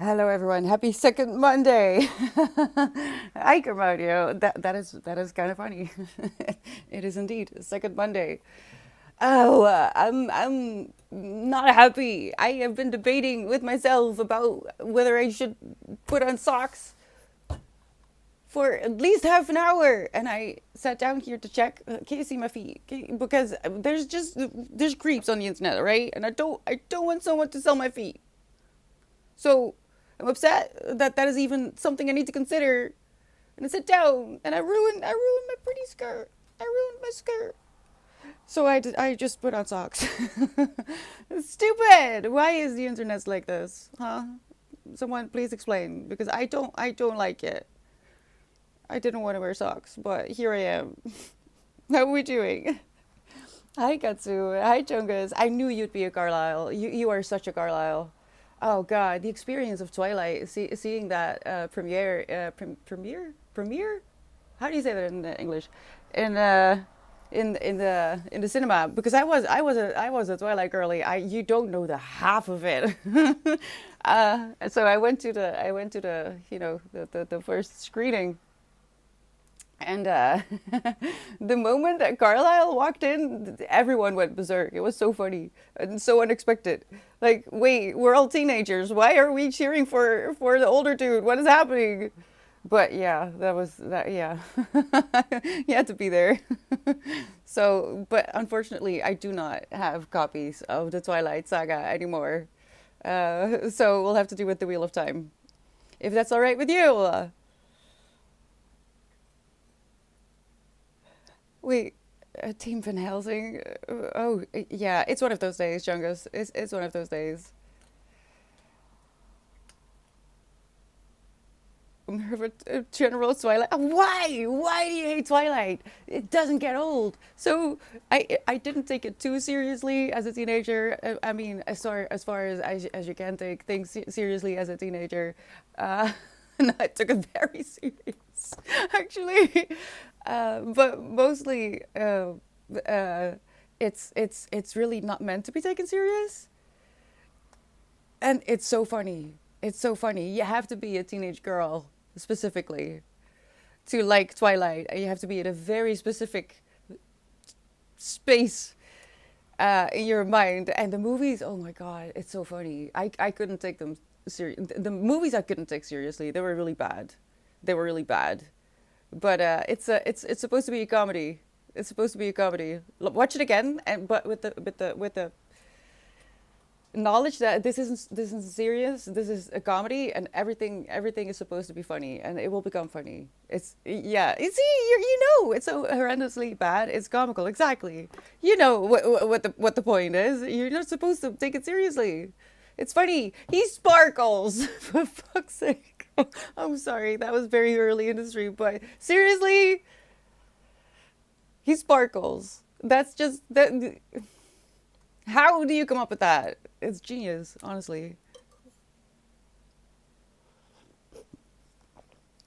Hello, everyone. Happy second Monday. Hi, Carmadio. That is kind of funny. It is indeed second Monday. Oh, I'm not happy. I have been debating with myself about whether I should put on socks for at least half an hour, and I sat down here to check. Can you see my feet? Because there's creeps on the internet, right? And I don't want someone to sell my feet. So I'm upset that that is even something I need to consider. And I sit down and I ruined my pretty skirt. I ruined my skirt. So I just put on socks. Stupid. Why is the internet like this? Huh? Someone please explain because I don't like it. I didn't want to wear socks, but here I am. How are we doing? Hi Katsu. Hi Chungus. I knew you'd be a Carlisle. You are such a Carlisle. Oh God, the experience of Twilight, seeing that premiere, premiere. How do you say that in English? In in the cinema because I was a Twilight girly. You don't know the half of it. So I went to the the first screening. And the moment that Carlisle walked in, everyone went berserk. It was so funny and so unexpected. Like, wait, we're all teenagers. Why are we cheering for the older dude? What is happening? But yeah, that was that. Yeah, you had to be there. So, but unfortunately, I do not have copies of the Twilight Saga anymore. So we'll have to do with the Wheel of Time, if that's all right with you. Wait, Team Van Helsing? Oh, yeah, it's one of those days, Jungus. It's one of those days. General Twilight. Why? Why do you hate Twilight? It doesn't get old. So I didn't take it too seriously as a teenager. I mean, as far as you can take things seriously as a teenager. And I took it very serious, actually. But mostly, uh, it's really not meant to be taken serious, and it's so funny. It's so funny. You have to be a teenage girl specifically to like Twilight. You have to be in a very specific space in your mind. And the movies, oh my god, it's so funny. I couldn't take them serious. The movies I couldn't take seriously. They were really bad. They were really bad. But it's supposed to be a comedy. It's supposed to be a comedy. Watch it again, and but with the knowledge that this isn't serious. This is a comedy, and everything is supposed to be funny, and it will become funny. It's yeah. You see, it's so horrendously bad. It's comical, exactly. You know what the point is. You're not supposed to take it seriously. It's funny. He sparkles for fuck's sake. I'm sorry, that was very early in the stream, but seriously, he sparkles. That's just that. How do you come up with that? It's genius, honestly.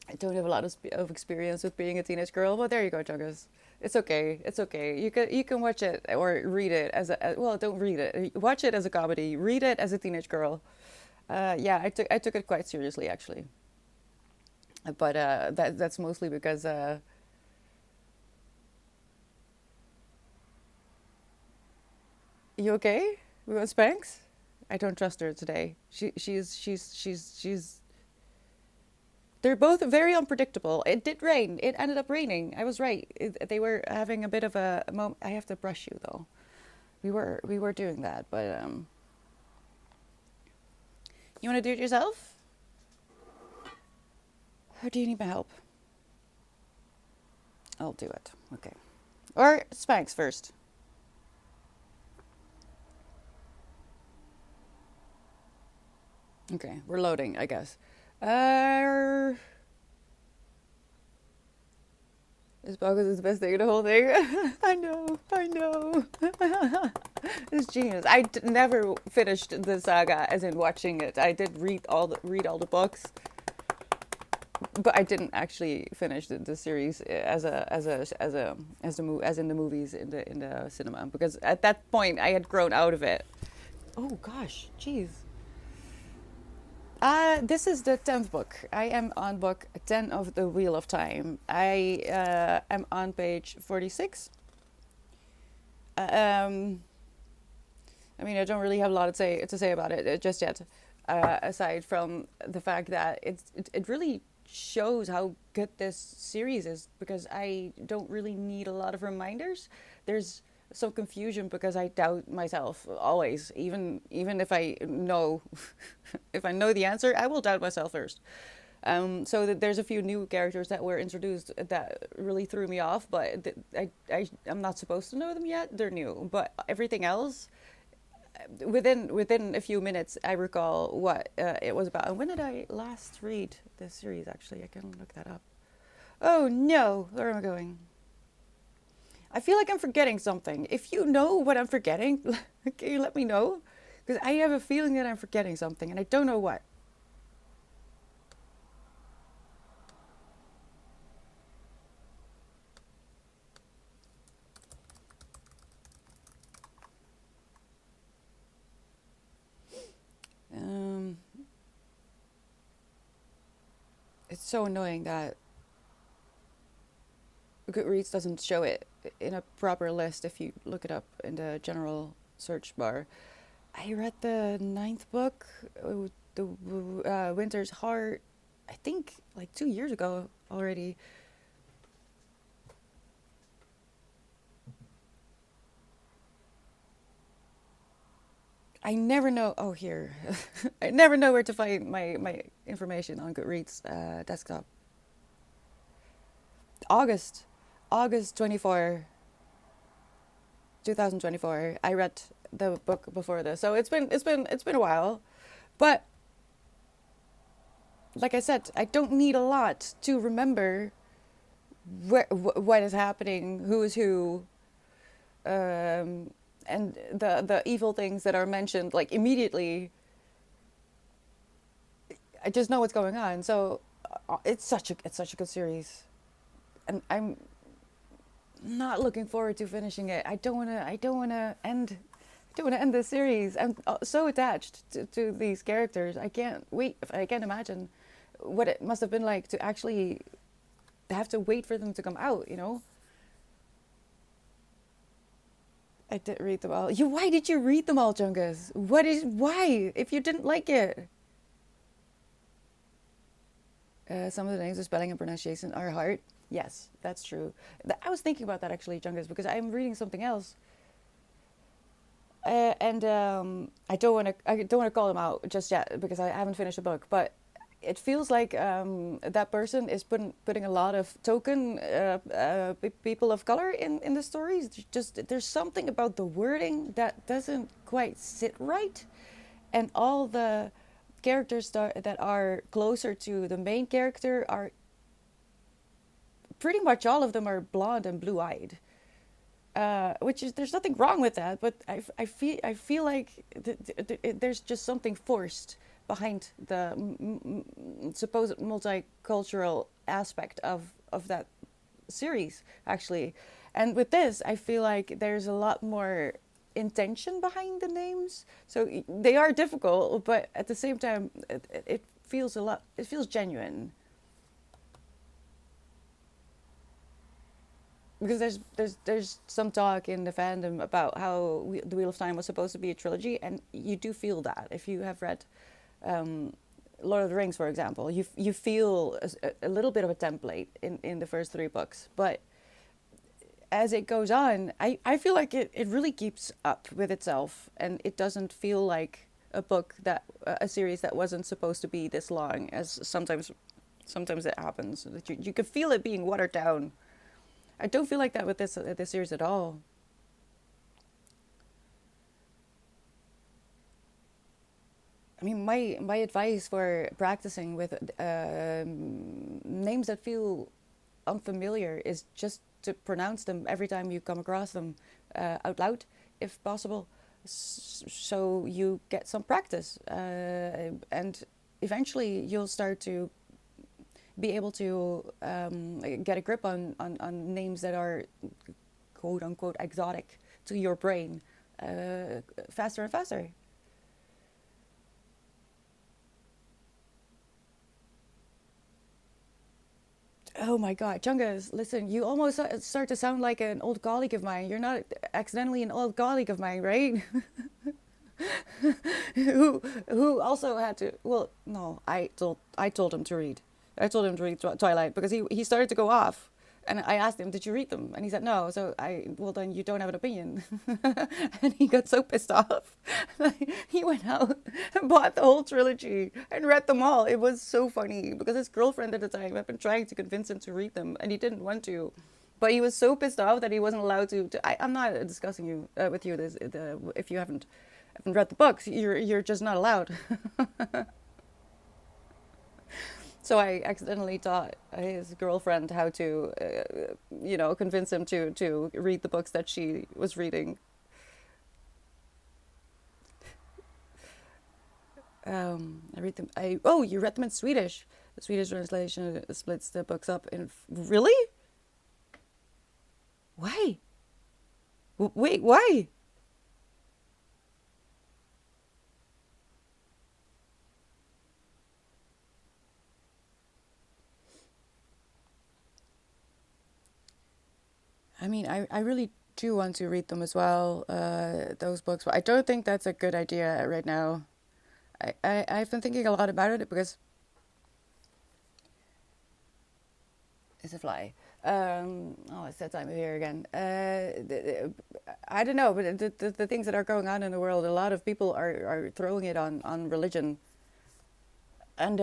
I don't have a lot of experience with being a teenage girl, but there you go, Chuggas. It's okay. It's okay. You can watch it or read it well. Don't read it. Watch it as a comedy. Read it as a teenage girl. Yeah, I took it quite seriously actually, but that's mostly because you okay? We want Spanx? I don't trust her today. She's they're both very unpredictable. It did rain. It ended up raining. I was right. They were having a bit of a moment. I have to brush you though. We were doing that, but you want to do it yourself, or do you need my help? I'll do it. Okay. Or Spanx first. Okay, we're loading, I guess. Uh, this bogus is the best thing in the whole thing. I know, I know. It's genius. Never finished the saga, as in watching it. I did read all the books, but I didn't actually finish the series as in the movies in the cinema because at that point I had grown out of it. Oh gosh, jeez. This is the 10th book. I am on book 10 of the Wheel of Time. I am on page 46. Um, I mean, I don't really have a lot to say about it just yet, aside from the fact that it really shows how good this series is, because I don't really need a lot of reminders. There's some confusion because I doubt myself always, even if I know if I know the answer, I will doubt myself first. So that there's a few new characters that were introduced that really threw me off, but I'm not supposed to know them yet. They're new, but everything else, within a few minutes, I recall what it was about. And when did I last read this series? Actually, I can look that up. Oh no, where am I going? I feel like I'm forgetting something. If you know what I'm forgetting, can you let me know? Because I have a feeling that I'm forgetting something, and I don't know what. Um, it's so annoying that Goodreads doesn't show it in a proper list if you look it up in the general search bar. I read the ninth book, the Winter's Heart, I think like 2 years ago already. I never know. Oh, here. I never know where to find my information on Goodreads desktop. August, August 24, 2024. I read the book before this, so it's been a while, but like I said, I don't need a lot to remember what is happening, who is who, and the evil things that are mentioned like immediately. I just know what's going on. So it's such a good series, and I'm not looking forward to finishing it. I don't want to end the series. I'm so attached to these characters. I can't wait. I can't imagine what it must have been like to actually have to wait for them to come out. I did read them all. Why did you read them all, Jungus? Why? If you didn't like it. Some of the names, the spelling and pronunciation are hard. Yes, that's true. I was thinking about that actually, Jungus, because I'm reading something else, and I don't want to call them out just yet because I haven't finished the book. But it feels like that person is putting a lot of token people of color in the stories. There's something about the wording that doesn't quite sit right, and all the characters that are closer to the main character are pretty much all of them are blonde and blue eyed. Which is, there's nothing wrong with that, but I feel like there's just something forced behind the supposed multicultural aspect of that series actually. And with this, I feel like there's a lot more intention behind the names, so they are difficult, but at the same time it feels it feels genuine, because there's some talk in the fandom about how the Wheel of Time was supposed to be a trilogy, and you do feel that if you have read um, Lord of the Rings, for example. You feel a little bit of a template in the first three books, but as it goes on, I feel like it really keeps up with itself, and it doesn't feel like a series that wasn't supposed to be this long, as sometimes it happens. That you can feel it being watered down. I don't feel like that with this series at all. I mean, my advice for practicing with names that feel unfamiliar is just to pronounce them every time you come across them out loud, if possible, so you get some practice, and eventually you'll start to be able to get a grip on names that are quote unquote exotic to your brain faster and faster. Oh my God, Chungus, listen, you almost start to sound like an old colleague of mine. You're not accidentally an old colleague of mine, right? who who also had to. Well, no, I told him to read. I told him to read Twilight because he started to go off, and I asked him, "Did you read them?" And he said no. So well, then you don't have an opinion. And he got so pissed off. He went out and bought the whole trilogy and read them all. It was so funny because his girlfriend at the time had been trying to convince him to read them, and he didn't want to. But he was so pissed off that he wasn't allowed to I'm not discussing with you this if you haven't read the books. You're just not allowed. So I accidentally taught his girlfriend how to, convince him to read the books that she was reading. I read them. You read them in Swedish. The Swedish translation splits the books up in. Really? Why? Wait, why? I mean, I really do want to read them as well, those books, but I don't think that's a good idea right now. I've been thinking a lot about it because it's a fly. It's that time of year again. I don't know, but the things that are going on in the world, a lot of people are throwing it on religion. And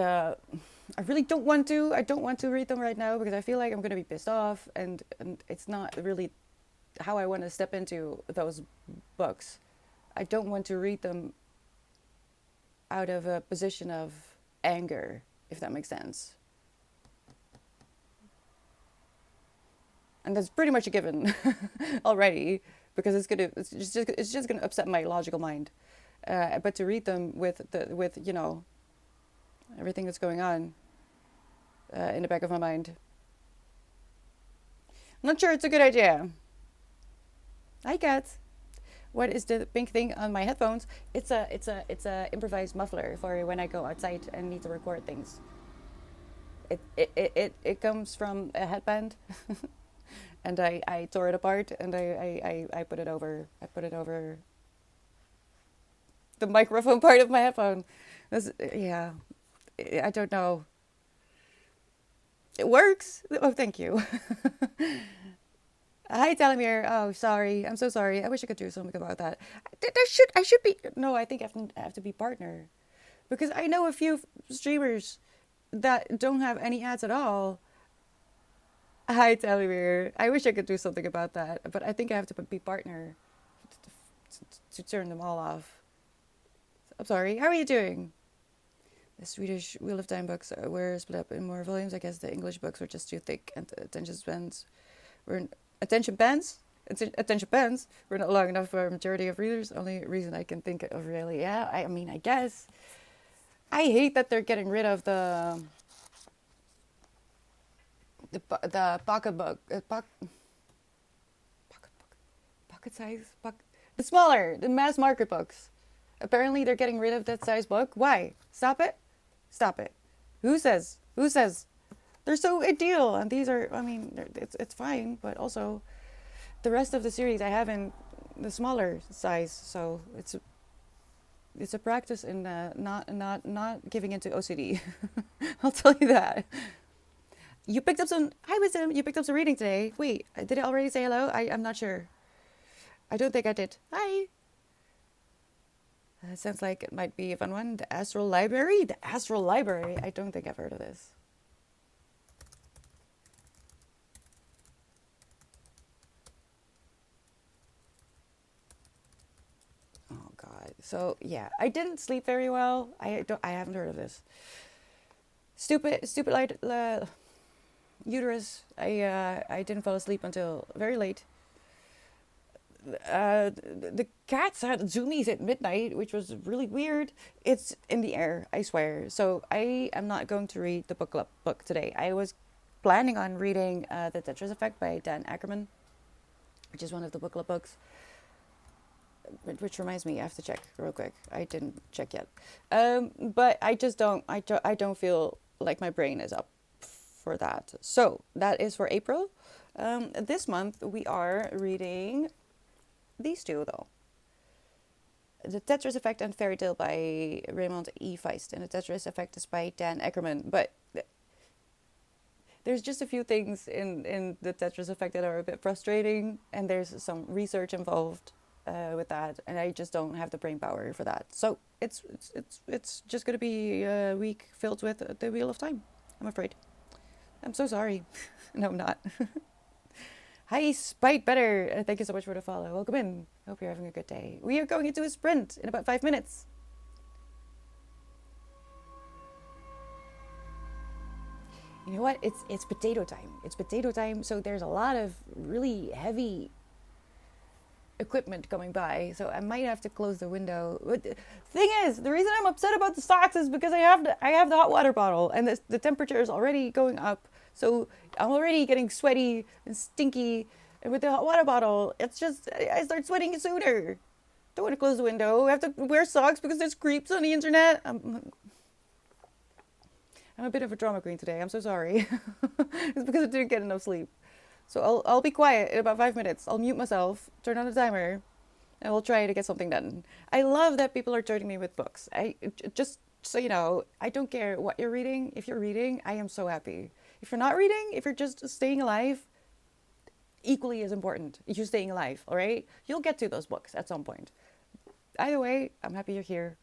I really don't want to. I don't want to read them right now because I feel like I'm going to be pissed off, and it's not really how I want to step into those books. I don't want to read them out of a position of anger, if that makes sense. And that's pretty much a given already because it's just gonna upset my logical mind. But to read them with everything that's going on in the back of my mind, I'm not sure it's a good idea. Hi, cat. What is the pink thing on my headphones? It's a improvised muffler for when I go outside and need to record things. It comes from a headband, and I tore it apart and I put it over the microphone part of my headphone. Yeah, I don't know. It works. Oh, thank you. Hi, Telemir. Oh, sorry. I'm so sorry. I wish I could do something about that. I should be. No, I think I have to be partner because I know a few streamers that don't have any ads at all. Hi, Telemir. I wish I could do something about that, but I think I have to be partner to turn them all off. I'm sorry. How are you doing? The Swedish Wheel of Time books were split up in more volumes. I guess the English books were just too thick, and the were attention spans. Attention spans were not long enough for a majority of readers. Only reason I can think of really. Yeah, I mean, I guess I hate that they're getting rid of the pocket book, pocket size, the mass market books. Apparently, they're getting rid of that size book. Why? Stop it. Stop it. Who says? Who says? They're so ideal, and these are. I mean, it's fine, but also the rest of the series I have in the smaller size, so it's a practice in not giving into OCD. I'll tell you that. You picked up some. Hi, Wisdom. You picked up some reading today. Wait, did I already say hello? I'm not sure. I don't think I did. Hi. Sounds like it might be a fun one. The Astral Library? The Astral Library? I don't think I've heard of this. Oh God. So yeah, I didn't sleep very well. I haven't heard of this. Stupid light uterus. I didn't fall asleep until very late. The cats had zoomies at midnight, which was really weird. It's in the air, I swear. So I am not going to read the book club book today. I was planning on reading The Tetris Effect by Dan Ackerman, which is one of the book club books. Which reminds me, I have to check real quick. I didn't check yet. But I just don't. I don't feel like my brain is up for that. So that is for April. This month we are reading these two though. The Tetris Effect and Fairy Tale by Raymond E. Feist, and the Tetris Effect is by Dan Eckerman. But there's just a few things in the Tetris Effect that are a bit frustrating, and there's some research involved with that, and I just don't have the brain power for that. So it's just gonna be a week filled with the Wheel of Time, I'm afraid. I'm so sorry. No, I'm not. Hi, Spite Better. Thank you so much for the follow. Welcome in. Hope you're having a good day. We are going into a sprint in about 5 minutes. You know what? It's potato time. It's potato time, so there's a lot of really heavy equipment coming by, so I might have to close the window. But the thing is, the reason I'm upset about the socks is because I have the hot water bottle, and the temperature is already going up. So I'm already getting sweaty and stinky, and with the hot water bottle, it's just I start sweating sooner. Don't want to close the window. I have to wear socks because there's creeps on the internet. I'm a bit of a drama queen today. I'm so sorry. It's because I didn't get enough sleep. So I'll be quiet in about 5 minutes. I'll mute myself, turn on the timer, and we'll try to get something done. I love that people are joining me with books. Just so you know, I don't care what you're reading. If you're reading, I am so happy. If you're not reading, if you're just staying alive, equally as important. You're staying alive, all right? You'll get to those books at some point. Either way, I'm happy you're here.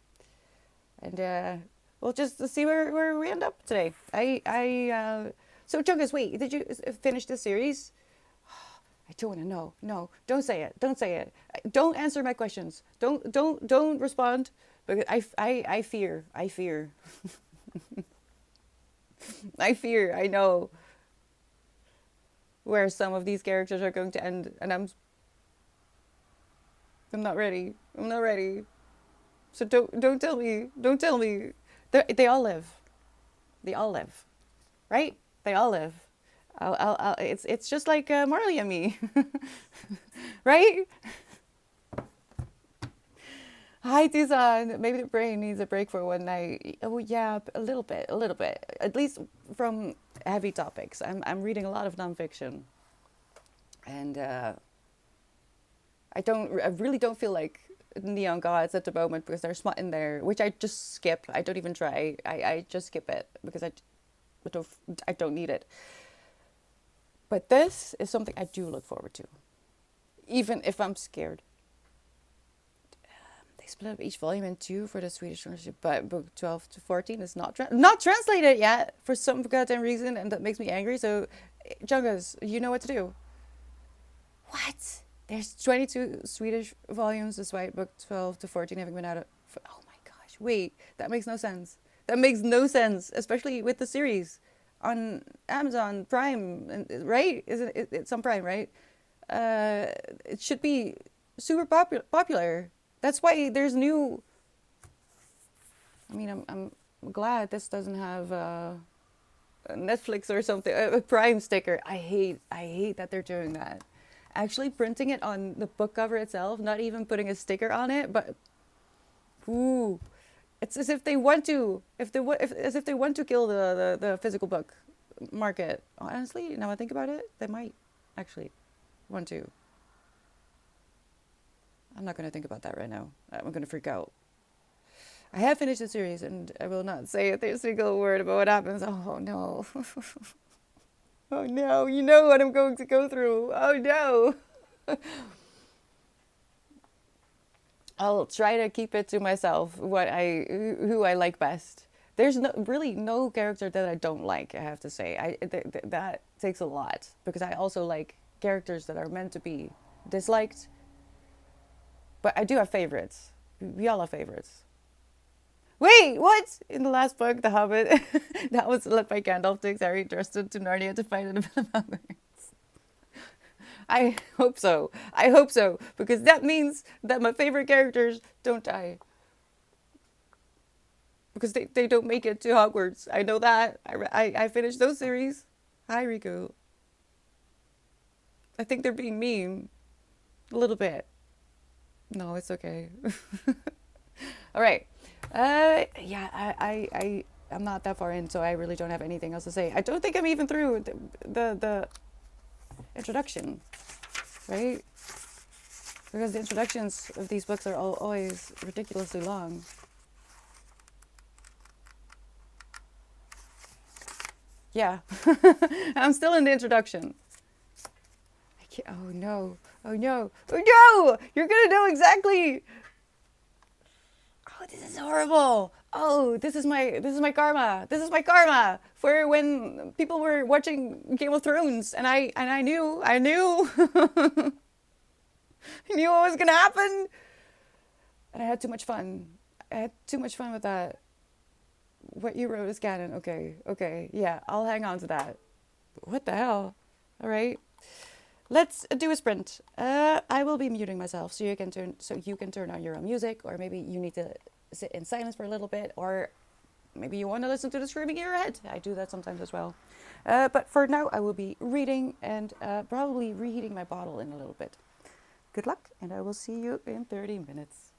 And we'll just see where we end up today. So Chungus, wait, did you finish the series? I don't want to know. No, don't say it. Don't say it. Don't answer my questions. Don't respond. Because I fear. I fear. I fear. I know where some of these characters are going to end, and I'm not ready. I'm not ready. So don't tell me. Don't tell me. They all live. They all live, right? They all live. It's just like Marley and me, right? Hi, Tucson. Maybe the brain needs a break for one night. Oh yeah, a little bit. At least from heavy topics. I'm reading a lot of nonfiction, and I really don't feel like Neon Gods at the moment because there's smut in there, which I just skip. I don't even try. I just skip it because I don't need it. But this is something I do look forward to, even if I'm scared. They split up each volume in two for the Swedish version, but book 12 to 14 is not translated yet for some goddamn reason, and that makes me angry. So, Jungas, you know what to do. What? There's 22 Swedish volumes, despite book 12 to 14 having been out of... Oh my gosh, wait, that makes no sense. That makes no sense, especially with the series on Amazon Prime, right? It's on Prime, right? It should be super popular. That's why there's new... I mean, I'm glad this doesn't have a Netflix or something, a Prime sticker. I hate that they're doing that. Actually printing it on the book cover itself, not even putting a sticker on it, but ooh, it's as if they want to, as if they want to kill the physical book market. Honestly, now I think about it, they might actually want to. I'm not going to think about that right now. I'm going to freak out. I have finished the series, and I will not say a single word about what happens. Oh no. Oh no, you know what I'm going to go through. Oh no. I'll try to keep it to myself, who I like best. There's really no character that I don't like, I have to say. That takes a lot, because I also like characters that are meant to be disliked. But I do have favorites. We all have favorites. Wait, what? In the last book, The Hobbit, that was led by Gandalf takes Harry trusted to Narnia to find the mountains. I hope so. I hope so. Because that means that my favorite characters don't die. Because they don't make it to Hogwarts. I know that. I finished those series. Hi, Riku. I think they're being mean. A little bit. No, it's okay. All right. Yeah, I'm not that far in, so I really don't have anything else to say. I don't think I'm even through the introduction, right? Because the introductions of these books are always ridiculously long. Yeah, I'm still in the introduction. I can't, oh no, oh no, oh no! You're gonna know exactly. Oh, this is horrible. Oh, this is my karma. This is my karma for when people were watching Game of Thrones, and I knew I knew what was gonna happen, and I had too much fun. I had too much fun with that. What you wrote is canon. Okay, okay, yeah, I'll hang on to that. What the hell? All right, let's do a sprint. I will be muting myself so you can turn on your own music, or maybe you need to sit in silence for a little bit, or maybe you want to listen to the screaming in your head. I do that sometimes as well. But for now, I will be reading and probably reheating my bottle in a little bit. Good luck, and I will see you in 30 minutes.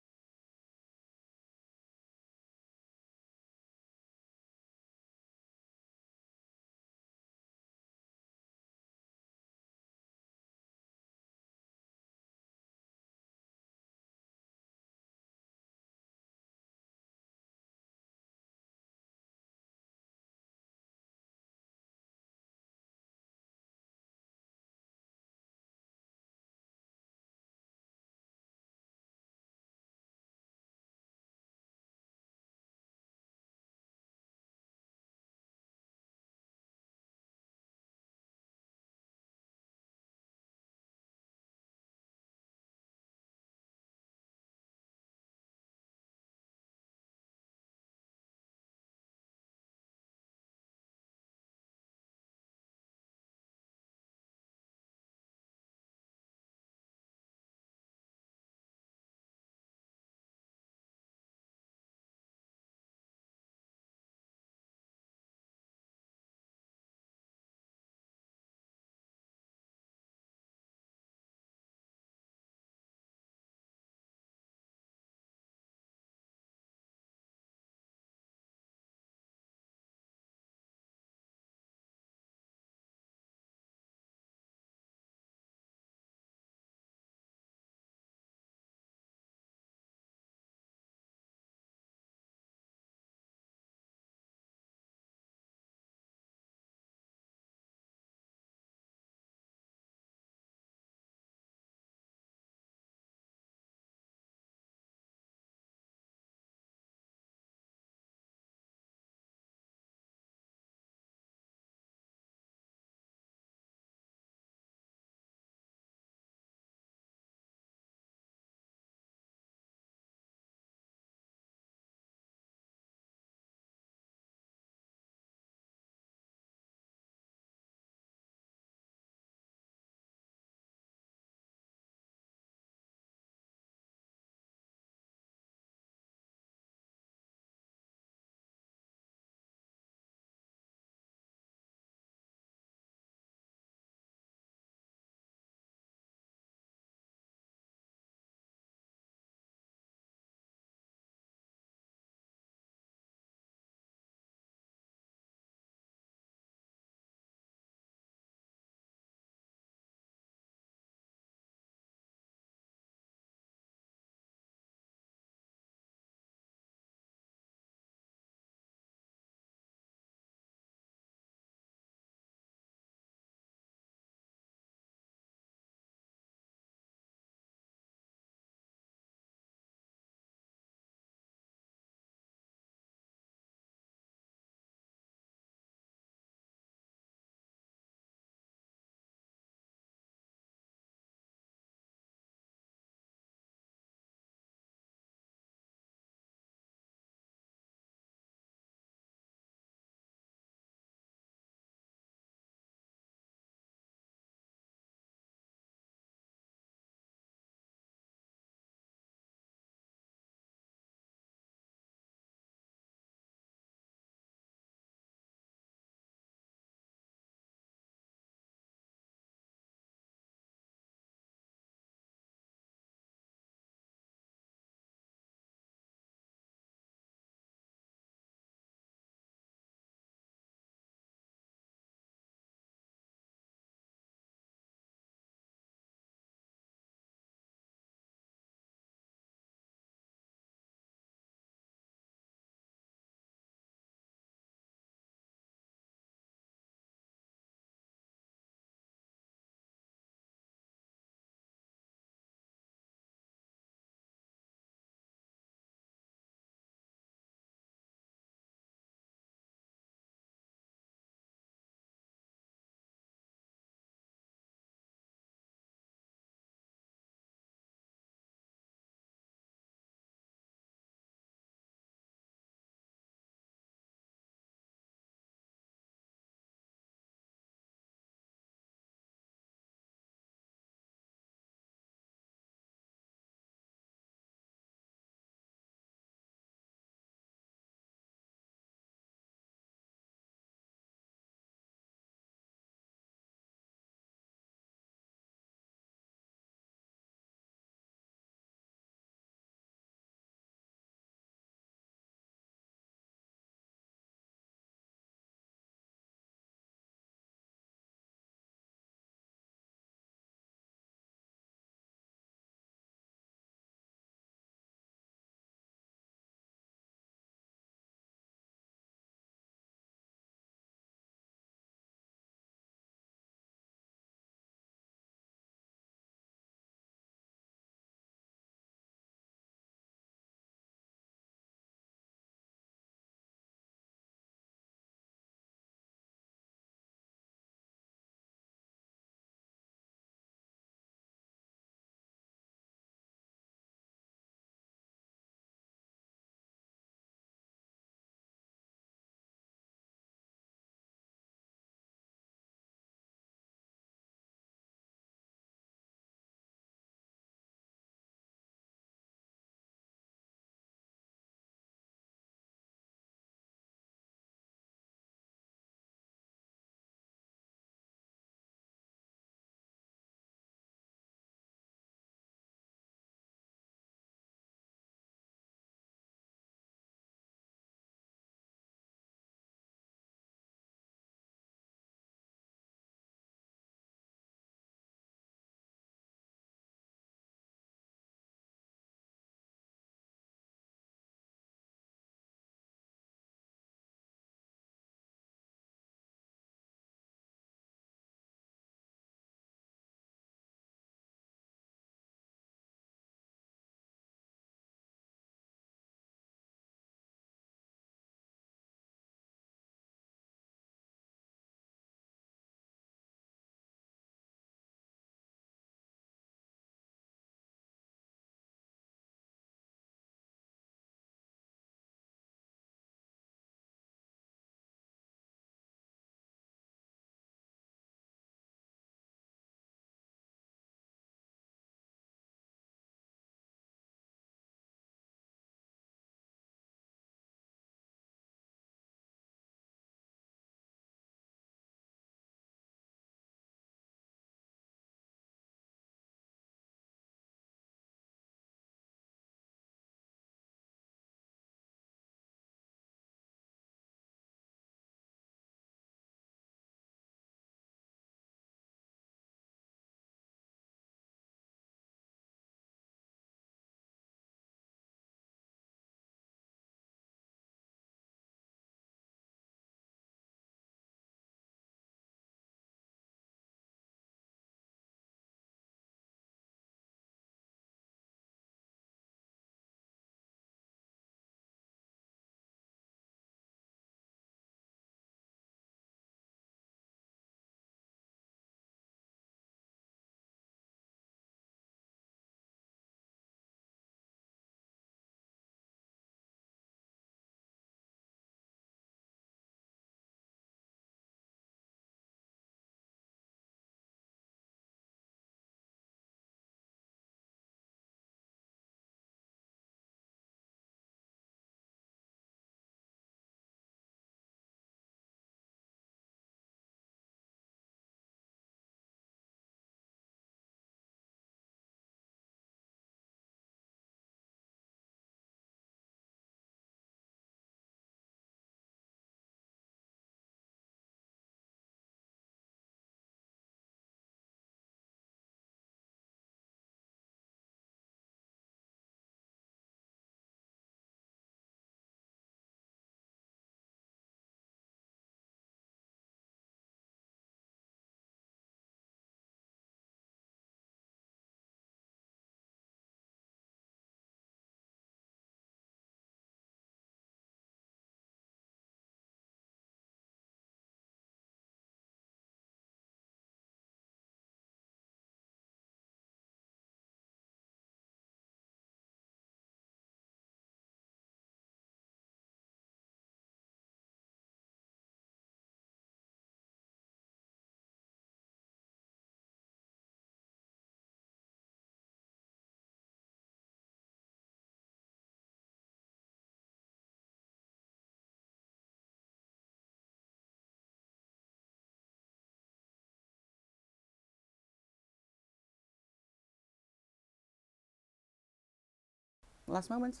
Last moments.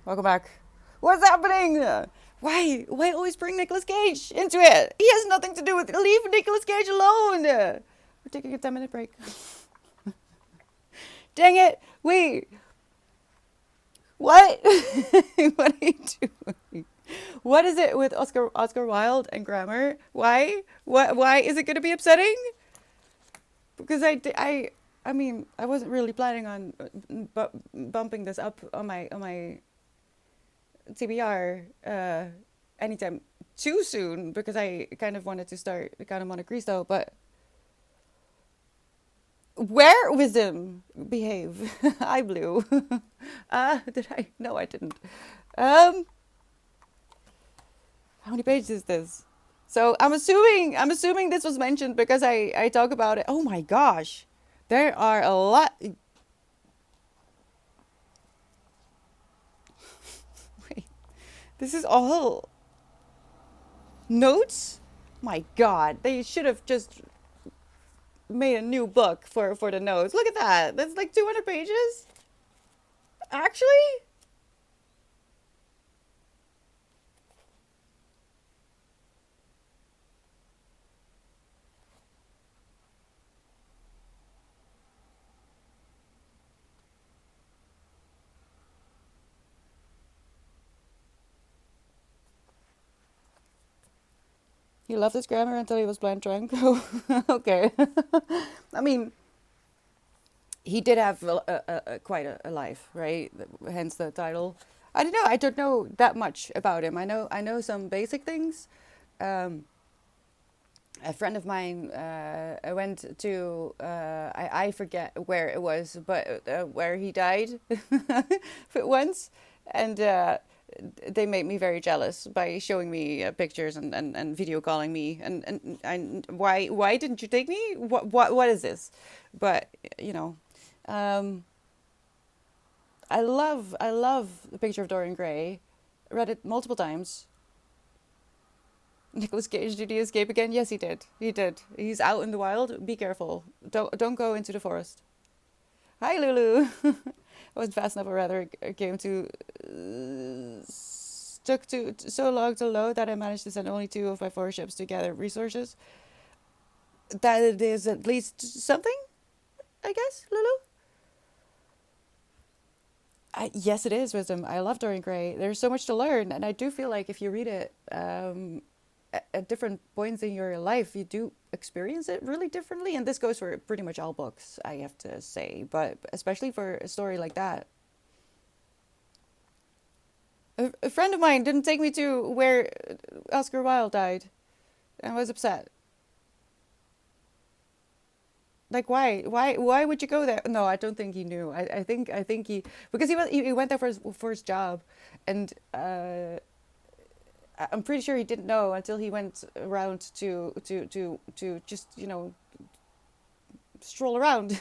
Welcome back. What's happening? Why always bring Nicolas Cage into it? He has nothing to do with it. Leave Nicolas Cage alone. We're taking a 10-minute break. Dang it. Wait. What? What are you doing? What is it with Oscar Wilde and grammar? Why? Why is it going to be upsetting? Because I mean, I wasn't really planning on bumping this up on my TBR anytime too soon, because I kind of wanted to start kind of Monte Cristo, but where wisdom behave. I blew. Did I? No, I didn't. How many pages is this? So I'm assuming this was mentioned because I talk about it. Oh my gosh, there are a lot. Wait, this is all notes. My God, they should have just made a new book for the notes. Look at that. That's like 200 pages. Actually, he loved his grammar until he was blind drunk. Okay. I mean, he did have quite a life, right? Hence the title. I don't know. I don't know that much about him. I know some basic things. Um, a friend of mine I went to I forget where it was, but where he died once, and they made me very jealous by showing me pictures and video calling me, and why didn't you take me? What is this? But you know, um, I love the picture of Dorian Gray. Read it multiple times. Nicholas Cage, did he escape again? Yes, he did. He did. He's out in the wild. Be careful. Don't go into the forest. Hi, Lulu. I wasn't fast enough, or rather, it came to took to so long to load that I managed to send only two of my four ships to gather resources. That it is at least something, I guess, Lulu. Yes, it is wisdom. I love Dorian Gray. There's so much to learn, and I do feel like if you read it at different points in your life, you do experience it really differently. And this goes for pretty much all books, I have to say, but especially for a story like that. A friend of mine didn't take me to where Oscar Wilde died, and I was upset. Like, why would you go there? No, I don't think he knew. I think he, because he went there for his job, and I'm pretty sure he didn't know until he went around to just stroll around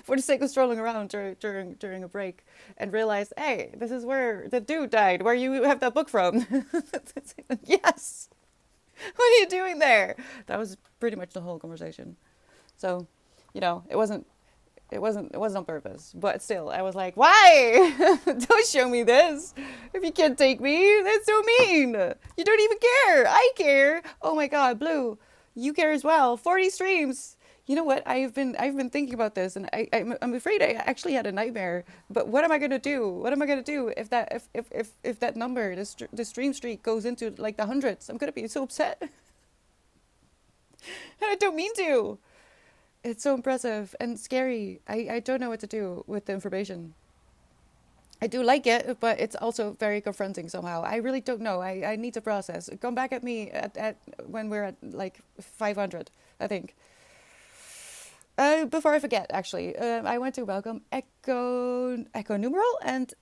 for the sake of strolling around during a break, and realized, hey, this is where the dude died, where you have that book from. Yes. What are you doing there? That was pretty much the whole conversation. So, it wasn't on purpose, but still, I was like, why? Don't show me this. If you can't take me, that's so mean. You don't even care. I care. Oh my God, Blue, you care as well. 40 streams. You know what? I've been thinking about this, and I'm afraid I actually had a nightmare. But what am I gonna do? What am I gonna do if that number, the stream streak goes into like the hundreds? I'm gonna be so upset, and I don't mean to. It's so impressive and scary. I don't know what to do with the information. I do like it, but it's also very confronting somehow. I really don't know. I need to process. Come back at me at when we're at like 500, I think. Before I forget, actually, I want to welcome Echo Numeral and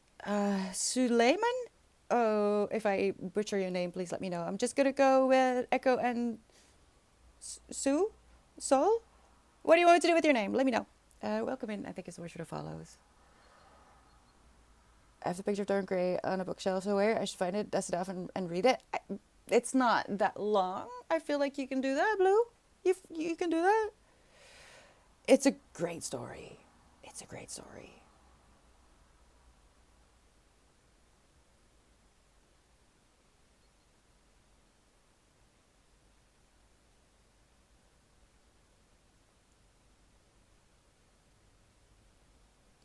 Suleiman. Oh, if I butcher your name, please let me know. I'm just gonna go with Echo and Sue, Sol. What do you want me to do with your name? Let me know. Welcome in, I think is the word for the follows. I have the picture of Dorian Gray on a bookshelf somewhere. I should find it, dust it off, and read it. It's not that long. I feel like you can do that, Blue. You can do that. It's a great story. It's a great story.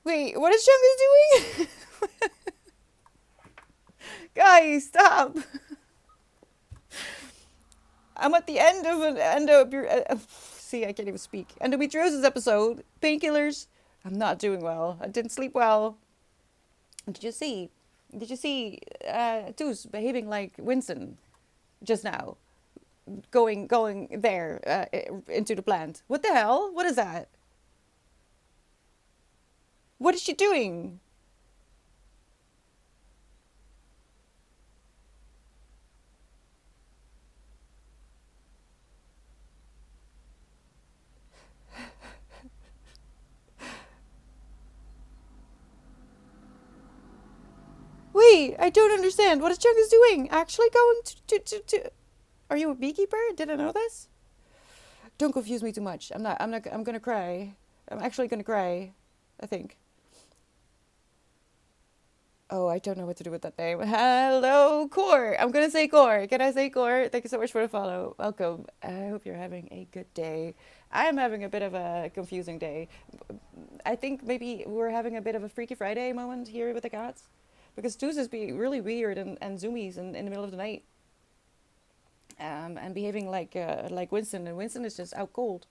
Wait, what is Chungus doing? Guys, stop! I'm at the end of an end of your. See, I can't even speak. Endometriosis episode. Painkillers. I'm not doing well. I didn't sleep well. Did you see? Did you see Toos behaving like Winston just now? Going there into the plant. What the hell? What is that? What is she doing? Wait, I don't understand. What is Chungus doing? Actually going to. Are you a beekeeper? Did I know this? Don't confuse me too much. I'm not. I'm not. I'm gonna cry. I'm actually gonna cry. I think. Oh, I don't know what to do with that name. Hello, Core. I'm gonna say Core. Can I say Core? Thank you so much for the follow. Welcome. I hope you're having a good day. I am having a bit of a confusing day. I think maybe we're having a bit of a Freaky Friday moment here with the cats. Because Toos is being really weird and zoomies in the middle of the night. And behaving like Winston, and Winston is just out cold.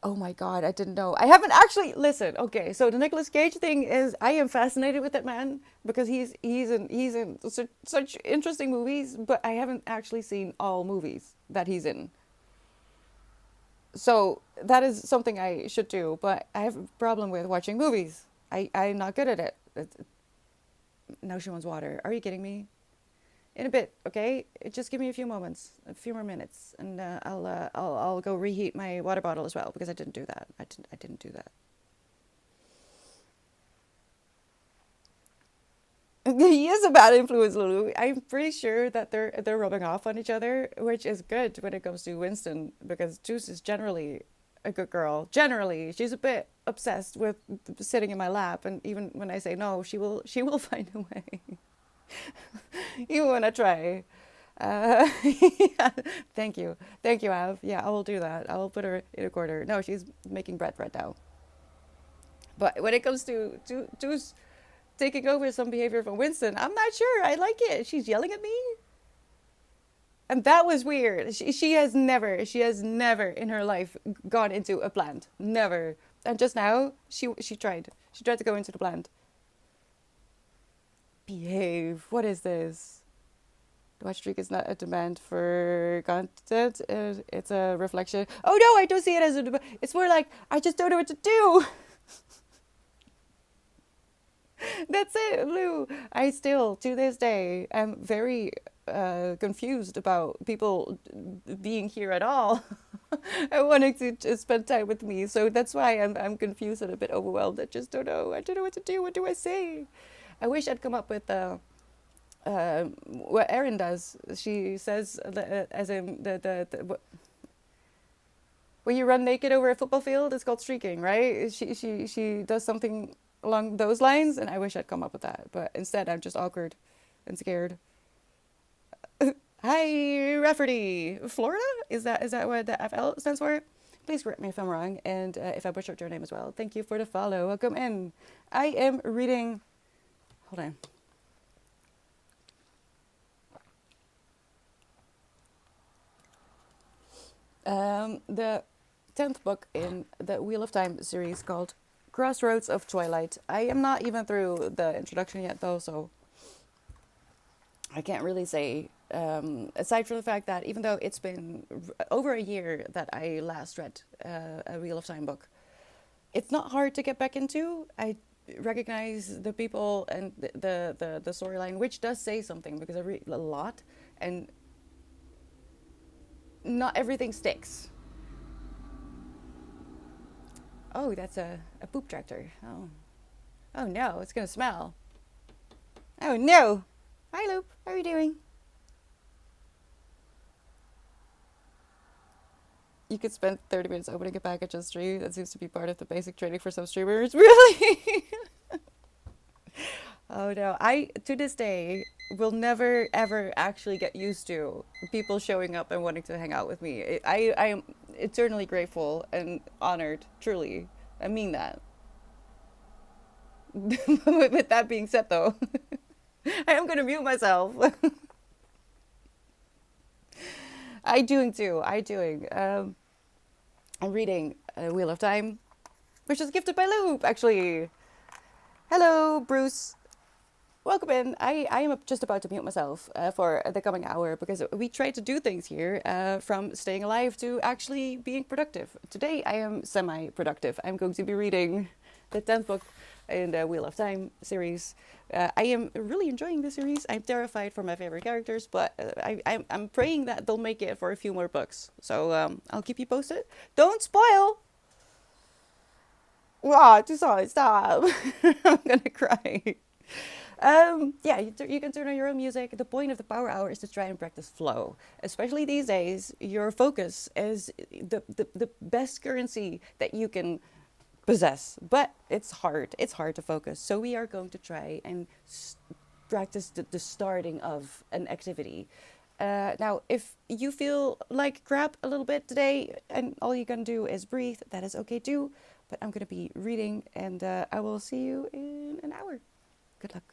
Oh my god, I didn't know. I haven't actually listen. Okay, so the Nicolas Cage thing is I am fascinated with that man because he's in such interesting movies, but I haven't actually seen all movies that he's in. So that is something I should do, but I have a problem with watching movies. I'm not good at it. Now she wants water. Are you kidding me? In a bit, okay? Just give me a few moments, a few more minutes, and I'll go reheat my water bottle as well because I didn't do that. I didn't do that. He is a bad influence, Lulu. I'm pretty sure that they're rubbing off on each other, which is good when it comes to Winston because Juice is generally a good girl. Generally, she's a bit obsessed with sitting in my lap, and even when I say no, she will find a way. Even when I try. Yeah. Thank you, Av. Yeah, I will do that. I will put her in a corner. No, she's making bread right now. But when it comes to taking over some behavior from Winston, I'm not sure. I like it. She's yelling at me. And that was weird. She has never in her life gone into a plant. Never. And just now, she tried. She tried to go into the plant. Behave. What is this? The watch streak is not a demand for content. It's a reflection. Oh no, I don't see it as a demand. It's more like, I just don't know what to do. That's it, Lou. I still, to this day, am very confused about people being here at all. I wanting to spend time with me, so that's why I'm confused and a bit overwhelmed. I just don't know. I don't know what to do. What do I say? I wish I'd come up with what Erin does. She says, as in when you run naked over a football field, it's called streaking, right? She does something along those lines, and I wish I'd come up with that, but instead I'm just awkward and scared. Hi, Rafferty, Florida? Is that what the FL stands for? Please correct me if I'm wrong, and if I butchered your name as well. Thank you for the follow. Welcome in. I am reading. Hold on. The 10th book in the Wheel of Time series called Crossroads of Twilight. I am not even through the introduction yet, though, so I can't really say. Aside from the fact that even though it's been over a year that I last read a Wheel of Time book, it's not hard to get back into. I recognize the people and the storyline, which does say something because I read a lot, and not everything sticks. Oh, that's a poop tractor. Oh. Oh no, it's gonna smell. Oh no! Hi Loop, how are you doing? You could spend 30 minutes opening a package on stream. That seems to be part of the basic training for some streamers. Really? Oh no, I to this day will never ever actually get used to people showing up and wanting to hang out with me. I am eternally grateful and honored, truly. I mean that. With that being said, though, I am gonna mute myself. I doing too. I doing. I'm reading Wheel of Time, which is gifted by Loop. Actually, hello, Bruce. Welcome in. I am just about to mute myself for the coming hour because we try to do things here from staying alive to actually being productive. Today I am semi-productive. I'm going to be reading the 10th book in the Wheel of Time series. I am really enjoying the series. I'm terrified for my favorite characters, but I'm praying that they'll make it for a few more books. So I'll keep you posted. Don't spoil! Ah, Tucson, stop! I'm gonna cry. Yeah, you can turn on your own music. The point of the power hour is to try and practice flow. Especially these days, your focus is the best currency that you can possess. But it's hard. It's hard to focus. So we are going to try and practice the starting of an activity. Now, if you feel like crap a little bit today and all you can do is breathe, that is okay too. But I'm going to be reading and I will see you in an hour. Good luck.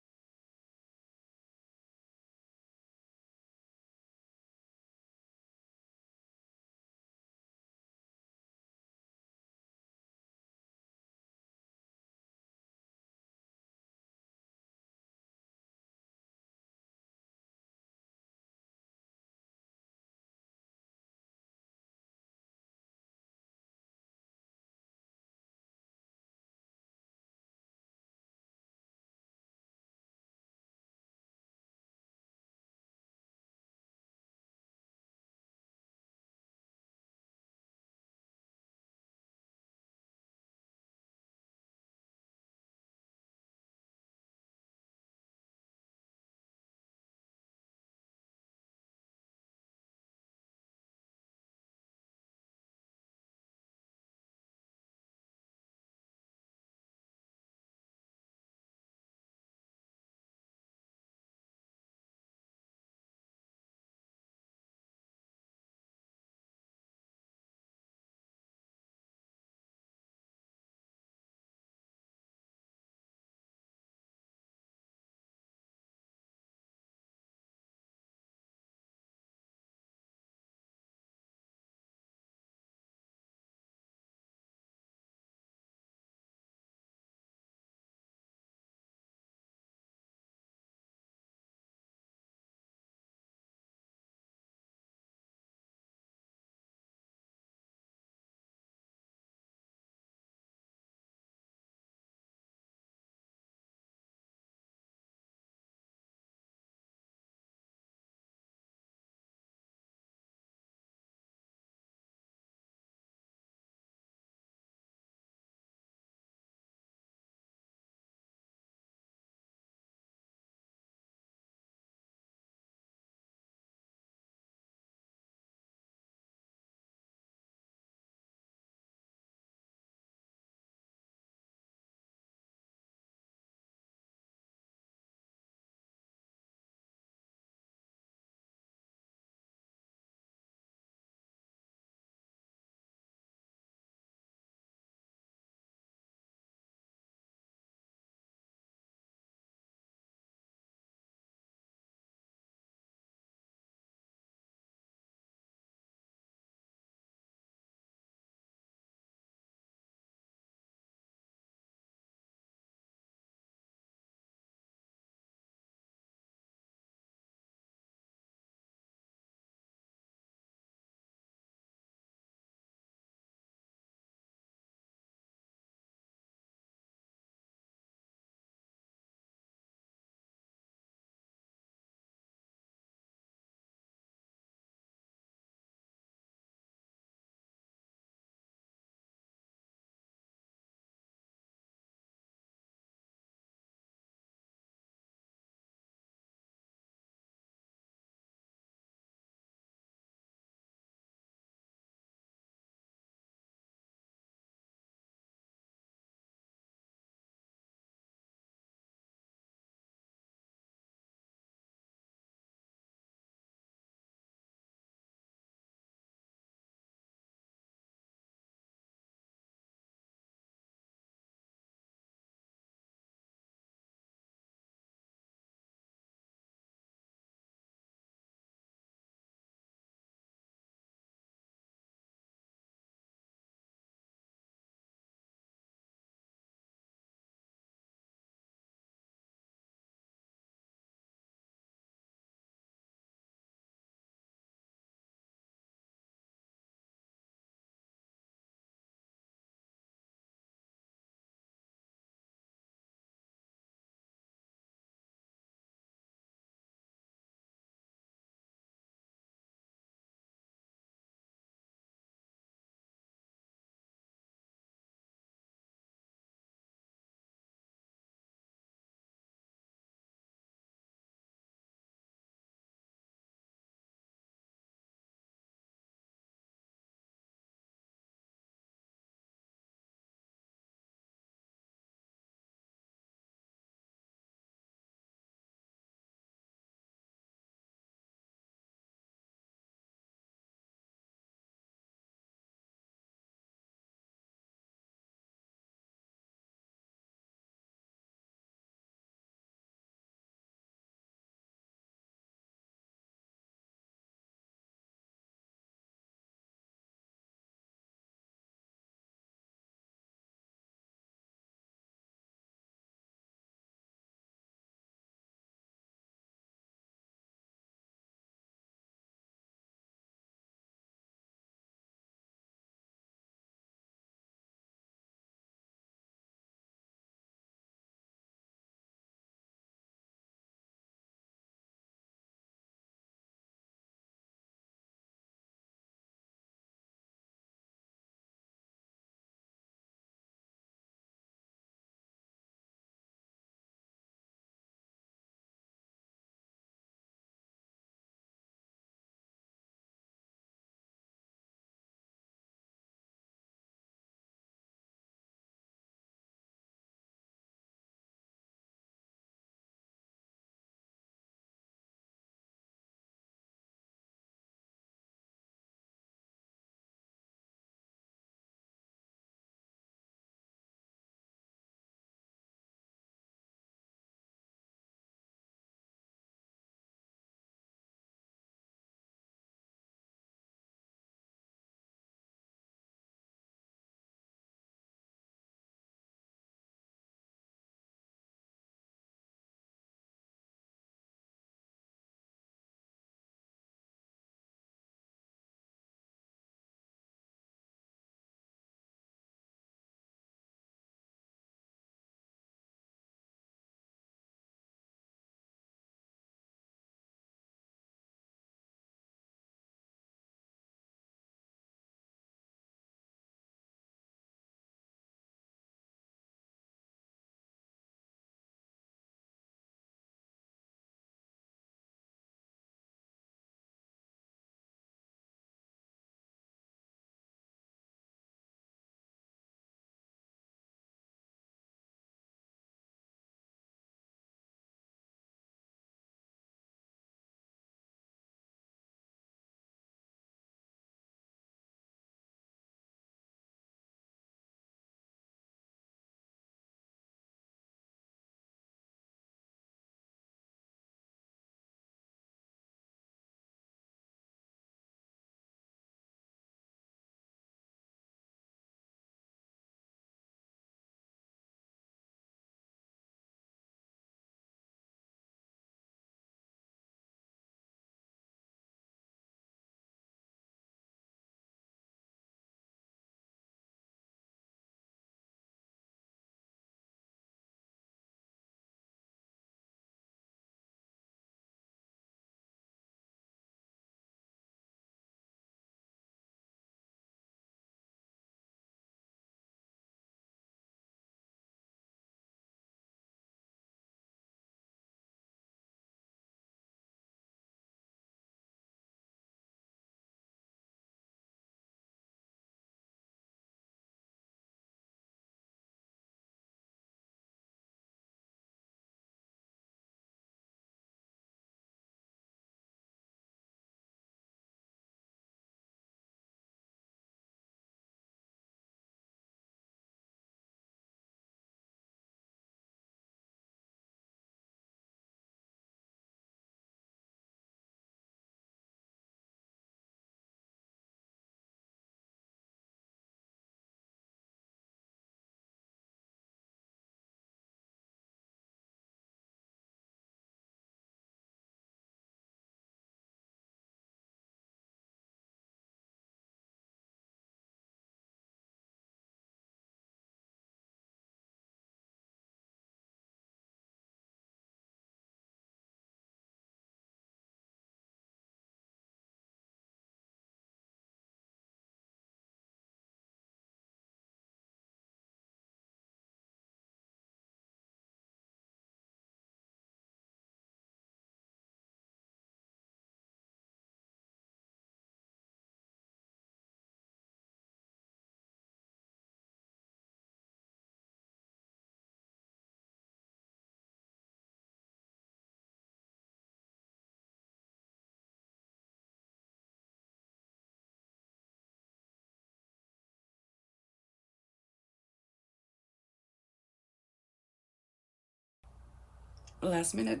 last minute.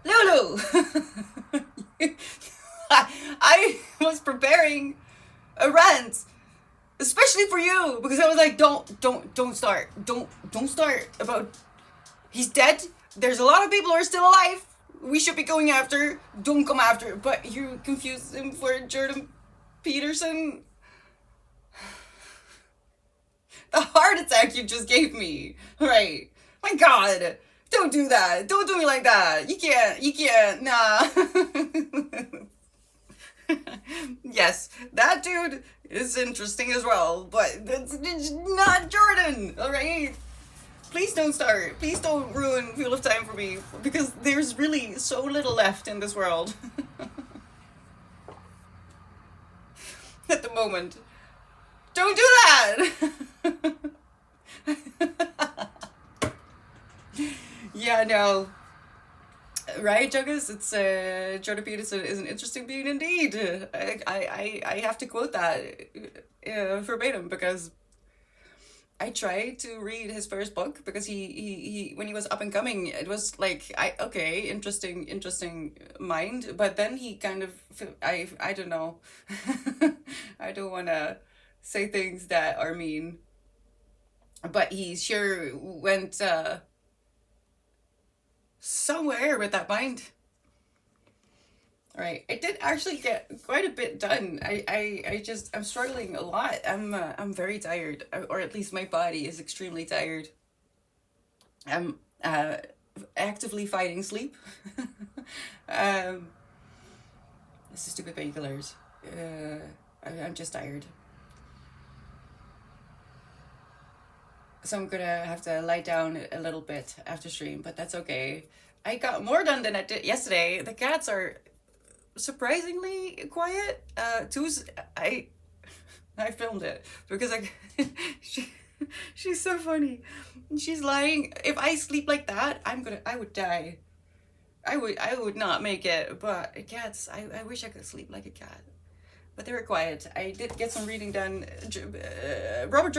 Lulu! I was preparing a rant, especially for you, because I was like, don't start. Don't start about he's dead. There's a lot of people who are still alive. We should be going after. Don't come after. But you confused him for Jordan Peterson. The heart attack you just gave me. Right. My God. Don't do that. Don't do me like that. You can't. You can't. Nah. Yes, that dude is interesting as well, but it's not Jordan, alright? Please don't start. Please don't ruin Wheel of Time for me, because there's really so little left in this world. At the moment. Don't do that! Yeah, no. Right, Juggus? It's Jordan Peterson is an interesting being indeed. I have to quote that verbatim, because I tried to read his first book, because he when he was up and coming, it was like okay, interesting mind, but then he kind of I don't know. I don't want to say things that are mean, but he sure went somewhere with that mind. Right, I did actually get quite a bit done. I'm struggling a lot. I'm very tired, or at least my body is extremely tired. I'm actively fighting sleep. um, this is stupid painkillers. I'm just tired. So I'm gonna have to lie down a little bit after stream, but that's okay. I got more done than I did yesterday. The cats are surprisingly quiet. I filmed it because she, she's so funny. She's lying. If I sleep like that, I would die. I would not make it. But cats, I wish I could sleep like a cat. But they were quiet. I did get some reading done. Robert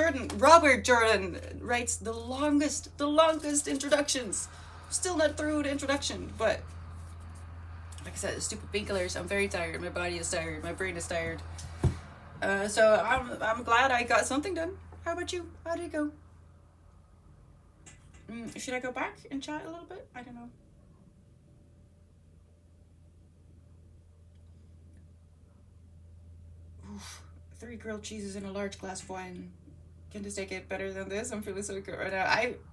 Jordan writes the longest introductions. Still not through the introduction, but like I said, stupid painkillers. I'm very tired. My body is tired. My brain is tired. So I'm glad I got something done. How about you? How did it go? Should I go back and chat a little bit? I don't know. Oof. 3 grilled cheeses and a large glass of wine. Can this take it better than this? I'm feeling so good right now.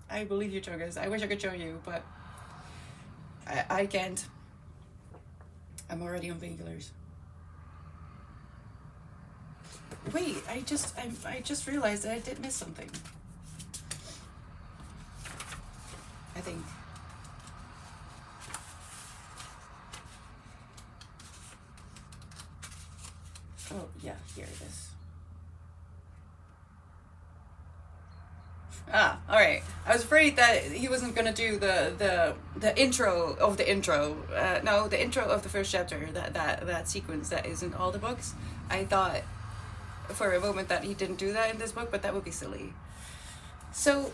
I believe you, Chogas. I wish I could show you, but I can't. I'm already on painkillers. Wait, I just realized that I did miss something. I think. Oh yeah, here it is. Ah, all right. I was afraid that he wasn't gonna do the intro of the intro. No, the intro of the first chapter. That sequence that is in all the books. I thought for a moment that he didn't do that in this book, but that would be silly. So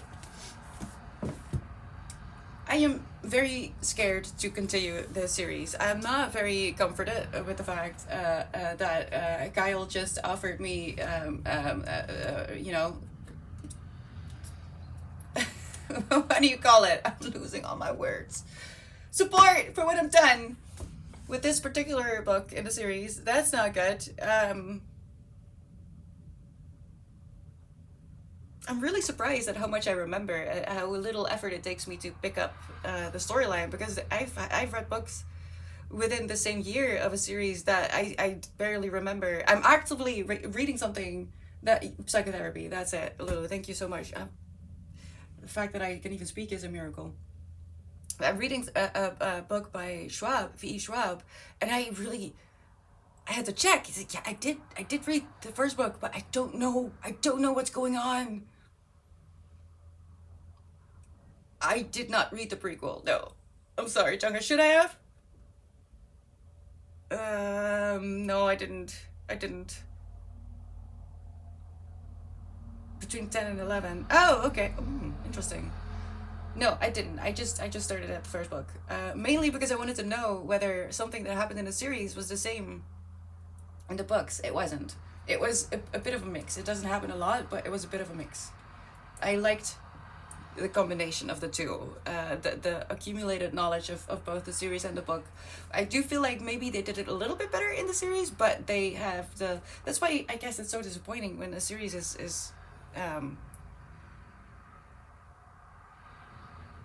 I am very scared to continue the series. I'm not very comforted with the fact that Kyle just offered me, you know, what do you call it? I'm losing all my words. Support for what I've done with this particular book in the series. That's not good. I'm really surprised at how much I remember, how little effort it takes me to pick up the storyline, because I've read books within the same year of a series that I barely remember. I'm actively reading something that psychotherapy. That's it, Lulu. Thank you so much. The fact that I can even speak is a miracle. I'm reading a book by Schwab, V.E. Schwab, and I had to check. He's like, yeah, I did read the first book, but I don't know what's going on. I did not read the prequel. No, I'm sorry, Chunga. Should I have? No, I didn't. I didn't. Between 10 and 11. Oh, okay. Interesting. No, I didn't. I just started at the first book. Mainly because I wanted to know whether something that happened in the series was the same in the books. It wasn't. It was a bit of a mix. It doesn't happen a lot, but it was a bit of a mix. I liked the combination of the two, the accumulated knowledge of both the series and the book. I do feel like maybe they did it a little bit better in the series, but they have the. That's why I guess it's so disappointing when a series um,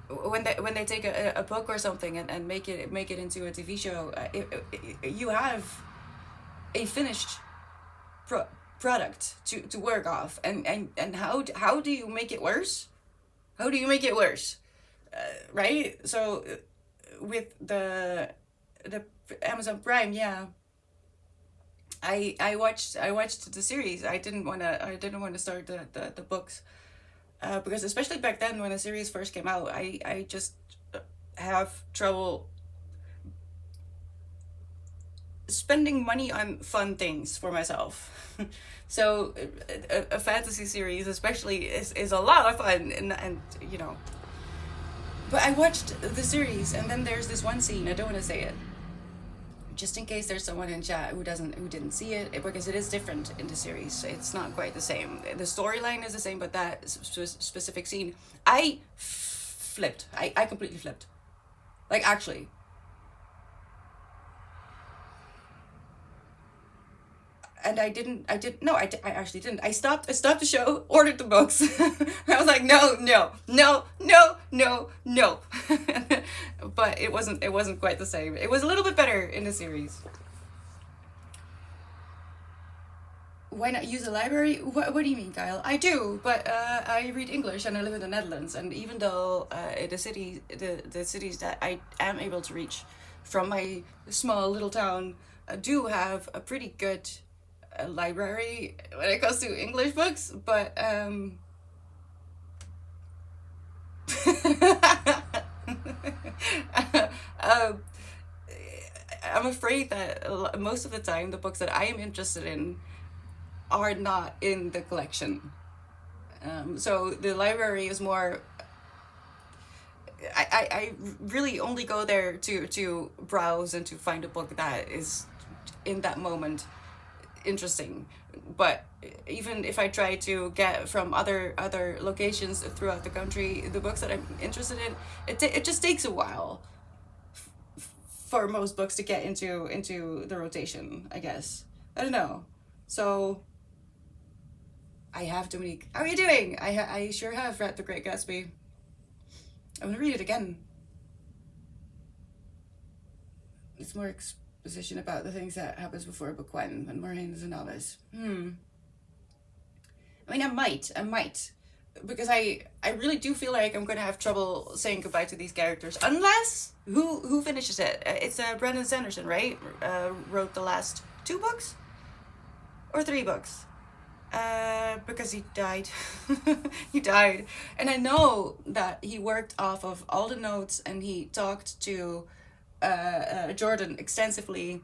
when they take a book or something and make it into a TV show. You have a finished pro- product to work off, and how do you make it worse? How do you make it worse? Right? So with the Amazon Prime, yeah, I watched the series. I didn't want to start the books, because especially back then when the series first came out, I just have trouble spending money on fun things for myself. So a fantasy series especially is a lot of fun, and you know. But I watched the series, and then there's this one scene. I don't want to say it, just in case there's someone in chat who didn't see it, because it is different in the series. It's not quite the same. The storyline is the same, but that specific scene, I flipped. I completely flipped. Like, actually, and I actually didn't. I stopped the show, ordered the books. I was like, no, no, no, no, no, no. But it wasn't quite the same. It was a little bit better in the series. Why not use a library? What do you mean, Kyle? I do, but I read English and I live in the Netherlands. And even though the cities that I am able to reach from my small little town do have a pretty good library when it comes to English books, but um, I'm afraid that most of the time the books that I am interested in are not in the collection. So the library is more. I really only go there to browse and to find a book that is in that moment interesting. But even if I try to get from other locations throughout the country the books that I'm interested in, it just takes a while for most books to get into the rotation, I guess. I don't know. So I have too many. How are you doing? I sure have read The Great Gatsby. I'm gonna read it again. It's more exposition about the things that happens before book one, when Moraine is a novice. I mean, I might, because I really do feel like I'm gonna have trouble saying goodbye to these characters unless who finishes it. It's Brandon Sanderson, right? Wrote the last 2 books or 3 books. Because he died. He died. And I know that he worked off of all the notes and he talked to Jordan extensively.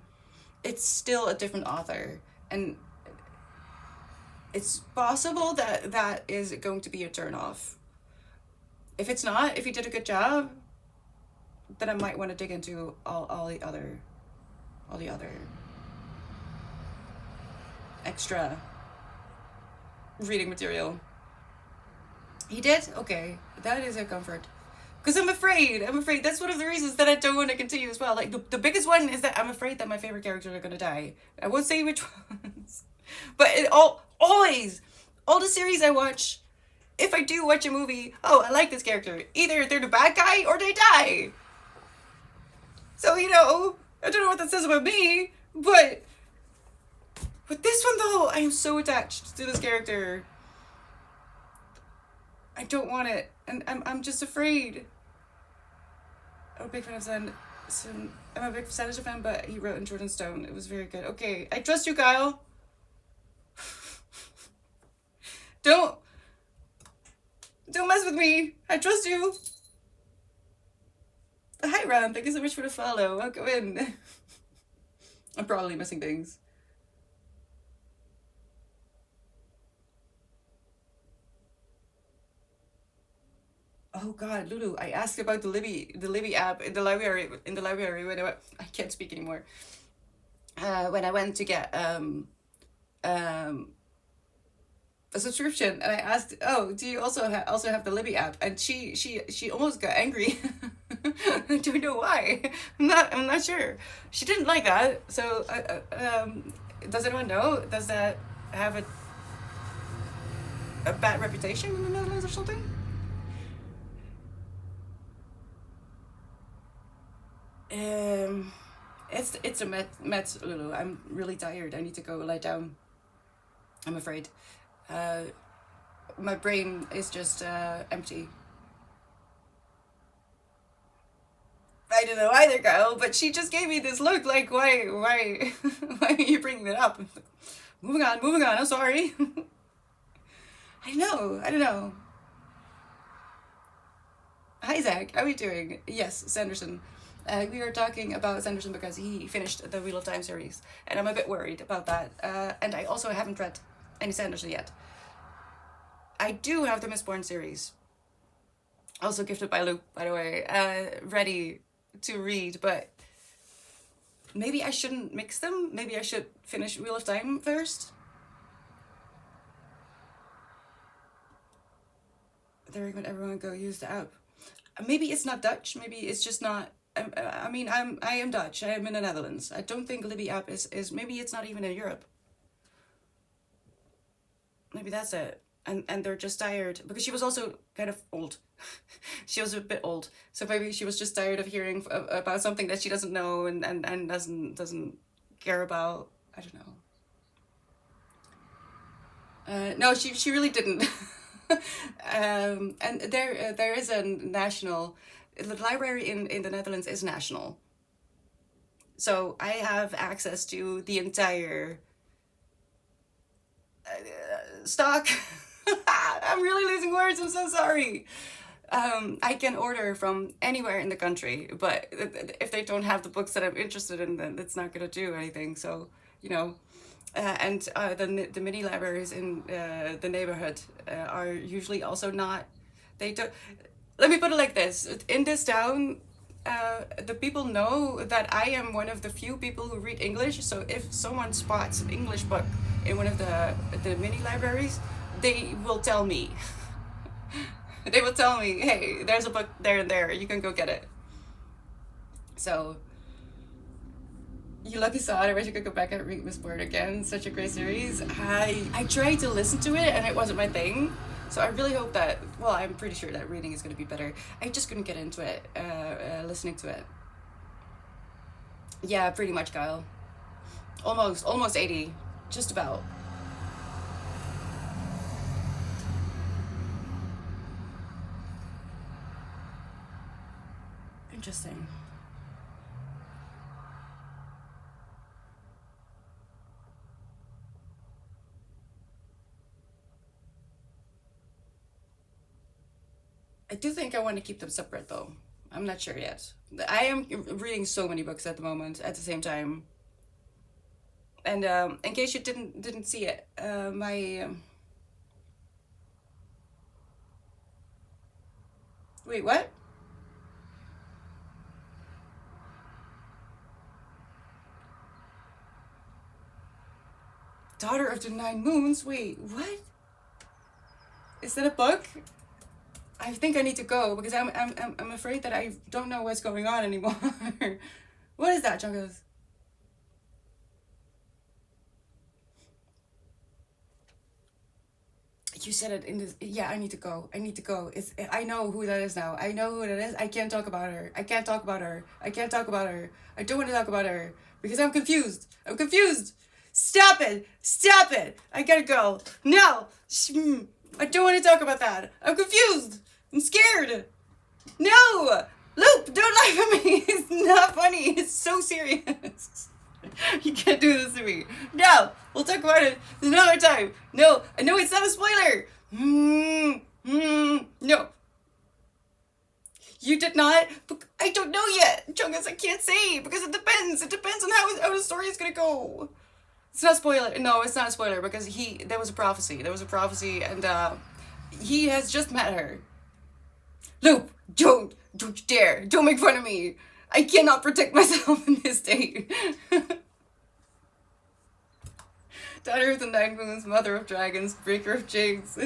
It's still a different author. And it's possible that that is going to be a turn off. If it's not, if he did a good job, then I might want to dig into all the other extra reading material. He did? Okay. That is a comfort. Because I'm afraid. That's one of the reasons that I don't want to continue as well. Like, the biggest one is that I'm afraid that my favorite characters are going to die. I won't say which ones. But always, all the series I watch, if I do watch a movie, oh, I like this character. Either they're the bad guy or they die. So, I don't know what that says about me, but with this one, though, I am so attached to this character. I don't want it. And I'm just afraid. I'm a big fan of I'm a big Sanderson fan, but he wrote in Jordan Stone. It was very good. Okay, I trust you, Kyle. Don't don't mess with me. I trust you. Hi, Ram. Thank you so much for the follow. I'll go in. I'm probably missing things. Oh God, Lulu! I asked about the Libby app in the library when I can't speak anymore. When I went to get um a subscription, and I asked, "Oh, do you also have the Libby app?" And she almost got angry. I don't know why. I'm not sure. She didn't like that. So, does anyone know? Does that have a bad reputation in the Netherlands or something? Um, it's a met Lulu. I'm really tired. I need to go lie down. I'm afraid. Uh, my brain is just empty. I don't know either, Kyle. But she just gave me this look like, why are you bringing it up? Moving on, moving on. I'm sorry. I know. I don't know. Hi, Zach. How are you doing? Yes, Sanderson. We are talking about Sanderson because he finished the Wheel of Time series, and I'm a bit worried about that. And I also haven't read any Sanderson yet. I do have the Mistborn series, also gifted by Luke, by the way, ready to read, but maybe I shouldn't mix them. Maybe I should finish Wheel of Time first. They recommend everyone go use the app. Maybe it's not Dutch. Maybe it's just not. I mean, I am Dutch. I am in the Netherlands. I don't think Libby app is. Maybe it's not even in Europe. Maybe that's it. And they're just tired because she was also kind of old. She was a bit old, so maybe she was just tired of hearing about something that she doesn't know and doesn't care about. I don't know. No, she really didn't. And there is a national. The library in the Netherlands is national, so I have access to the entire stock. I'm really losing words. I'm so sorry. I can order from anywhere in the country, but if they don't have the books that I'm interested in, then it's not gonna do anything. So, you know, and the mini libraries in the neighborhood are usually also not. They don't. Let me put it like this: in this town, the people know that I am one of the few people who read English. So if someone spots an English book in one of the mini libraries, they will tell me. They will tell me, hey, there's a book there and there. You can go get it. So, you lucky saw it. I wish I could go back and read Mistborn again. Such a great series. I tried to listen to it and it wasn't my thing. So I really hope that, well, I'm pretty sure that reading is going to be better. I just couldn't get into it, listening to it. Yeah, pretty much, Kyle. Almost 80. Just about. Interesting. I do think I want to keep them separate though. I'm not sure yet. I am reading so many books at the moment at the same time. And in case you didn't see it, my wait, what? Daughter of the Nine Moons. Wait, what? Is that a book? I think I need to go because I'm afraid that I don't know what's going on anymore. What is that, Chungus? You said it in this. Yeah, I need to go. I need to go. It's. I know who that is now. I know who that is. I can't talk about her. I can't talk about her. I can't talk about her. I don't want to talk about her because I'm confused. I'm confused. Stop it! Stop it! I gotta go. No! I don't want to talk about that. I'm confused. I'm scared. No! Loop, don't laugh at me. It's not funny. It's so serious. You can't do this to me. No! We'll talk about it another time. No, I know it's not a spoiler. No. You did not? I don't know yet. Chungus, I can't say because it depends. It depends on how the story is gonna go. It's not a spoiler. No, it's not a spoiler because there was a prophecy. There was a prophecy and he has just met her. Loop, don't you dare. Don't make fun of me. I cannot protect myself in this state. Daughter of the Nine Moons, Mother of Dragons, Breaker of Jinx.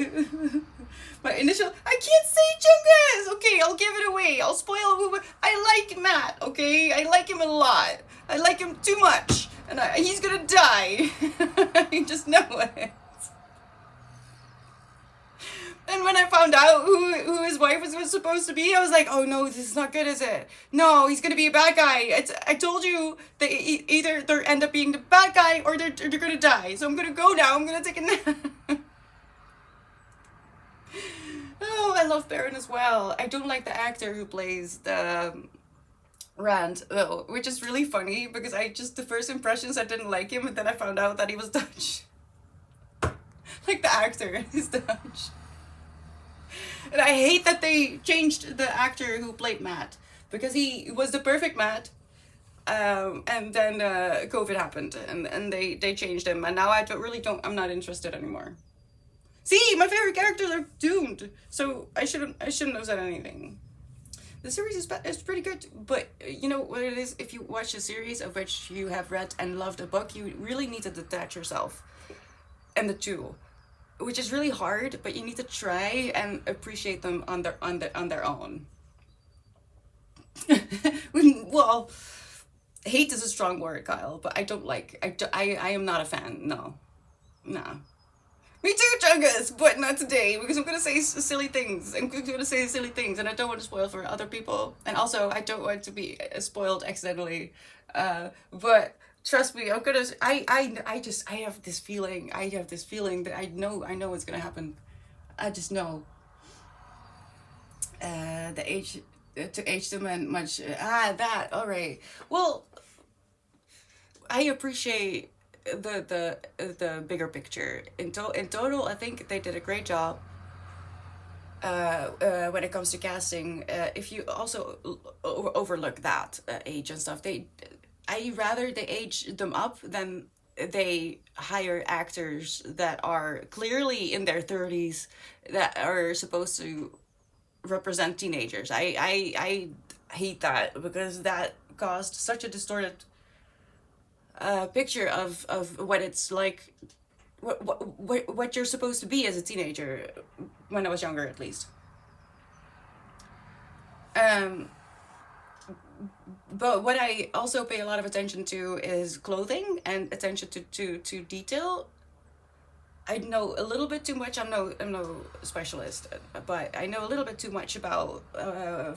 My initial... I can't say Chungus! Okay, I'll give it away. I'll spoil who... I like Matt, okay? I like him a lot. I like him too much. And he's gonna die. I just know it. And when I found out who his wife was supposed to be, I was like, oh no, this is not good, is it? No, he's gonna be a bad guy. I told you that either they end up being the bad guy or they're gonna die. So I'm gonna go now. I'm gonna take a nap. Oh, I love Baron as well. I don't like the actor who plays the Rand though, which is really funny because the first impressions I didn't like him, and then I found out that he was Dutch. Like the actor is Dutch. And I hate that they changed the actor who played Matt because he was the perfect Matt. And then COVID happened and they changed him. And now I'm not interested anymore. See, my favorite characters are doomed. So I shouldn't have said anything. The series is pretty good. But you know what it is? If you watch a series of which you have read and loved a book, you really need to detach yourself. And the two. Which is really hard, but you need to try and appreciate them on their own. Well, hate is a strong word, Kyle, but I am not a fan. No. Nah. Me too, Chungus, but not today, because I'm gonna say silly things. And I don't want to spoil for other people. And also, I don't want to be spoiled accidentally. But trust me, I have this feeling that I know what's gonna happen. I just know. To age them and much, alright. Well, I appreciate the bigger picture. In total, I think they did a great job. When it comes to casting, if you also overlook that age and stuff, I rather they age them up than they hire actors that are clearly in their 30s that are supposed to represent teenagers. I hate that because that caused such a distorted picture of what it's like, what you're supposed to be as a teenager when I was younger, at least. But what I also pay a lot of attention to is clothing and attention to detail. I know a little bit too much. I'm no specialist, but I know a little bit too much about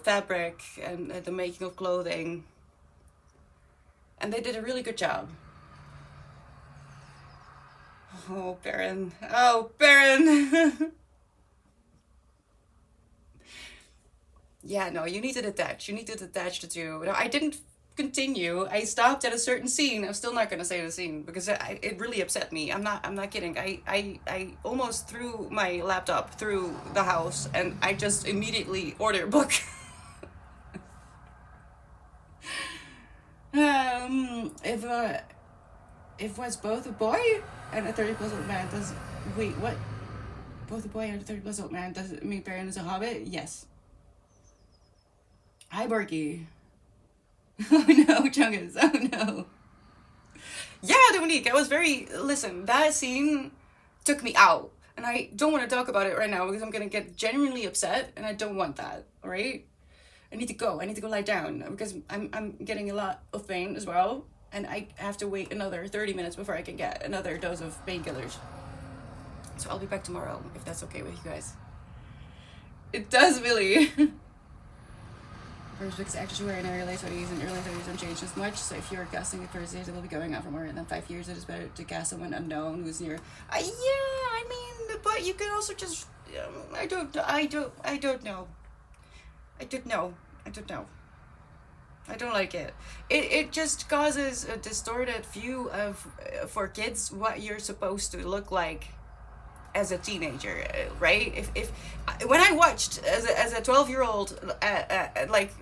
fabric and the making of clothing. And they did a really good job. Oh, Baron. Oh, Baron. Yeah, no, you need to detach. You need to detach the two. No, I didn't continue. I stopped at a certain scene. I'm still not going to say the scene because it really upset me. I'm not kidding. I almost threw my laptop through the house and I just immediately ordered a book. If was both a boy and a 30-plus-old man does... Wait, what? Both a boy and a 30-plus-old man does it mean Baron is a hobbit? Yes. Hi, Borky. Oh no, Chungus. Oh no. Yeah, Dominique, I was very... Listen, that scene took me out. And I don't want to talk about it right now because I'm going to get genuinely upset and I don't want that, alright? I need to go lie down because I'm getting a lot of pain as well. And I have to wait another 30 minutes before I can get another dose of painkillers. So I'll be back tomorrow, if that's okay with you guys. It does, really. First, because actors who are in their late 20s and early 30s don't change as much. So if you're casting the first years, it will be going on for more than 5 years. It is better to cast someone unknown who's near. Yeah, I mean, but you could also just... I don't know. I don't know. I don't know. I don't like it. It just causes a distorted view of for kids what you're supposed to look like as a teenager, right? If when I watched as a 12-year-old, like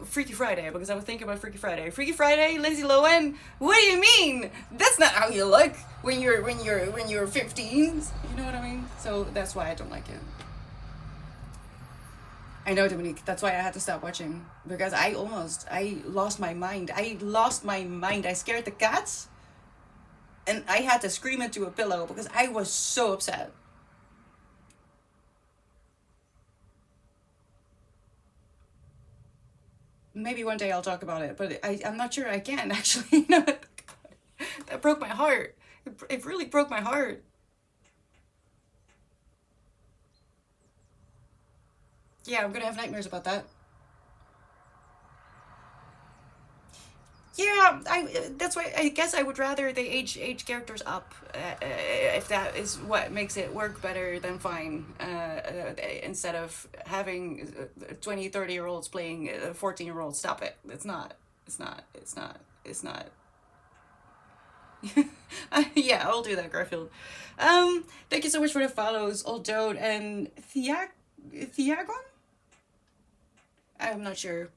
Freaky Friday, because I was thinking about Freaky Friday, Lindsay Lohan. What do you mean? That's not how you look when you're 15. You know what I mean? So that's why I don't like it. I know, Dominique. That's why I had to stop watching, because I lost my mind. I scared the cats, and I had to scream into a pillow because I was so upset. Maybe one day I'll talk about it, but I'm not sure I can actually. No, that broke my heart. It really broke my heart. Yeah, I'm gonna have nightmares about that. Yeah, that's why I guess I would rather they age characters up, if that is what makes it work better, then fine. Instead of having 20, 30-year-olds playing 14-year-olds. Stop it. It's not. It's not. It's not. It's not. Yeah, I'll do that, Garfield. Thank you so much for the follows, Old Dode and Thiagon? I'm not sure.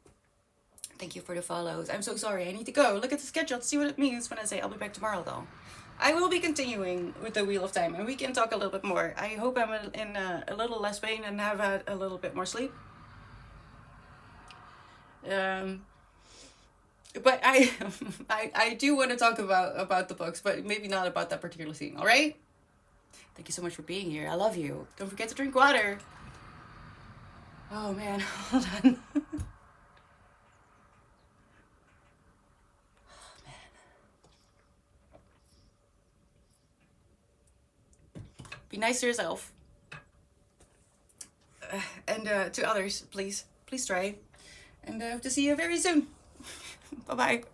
Thank you for the follows. I'm so sorry. I need to go. Look at the schedule to see what it means when I say I'll be back tomorrow, though. I will be continuing with the Wheel of Time, and we can talk a little bit more. I hope I'm in a little less pain and have had a little bit more sleep. But I do want to talk about the books, but maybe not about that particular scene. All right. Thank you so much for being here. I love you. Don't forget to drink water. Oh man, hold on. Be nice to yourself. And to others, please. Please try. And I hope to see you very soon. Bye-bye.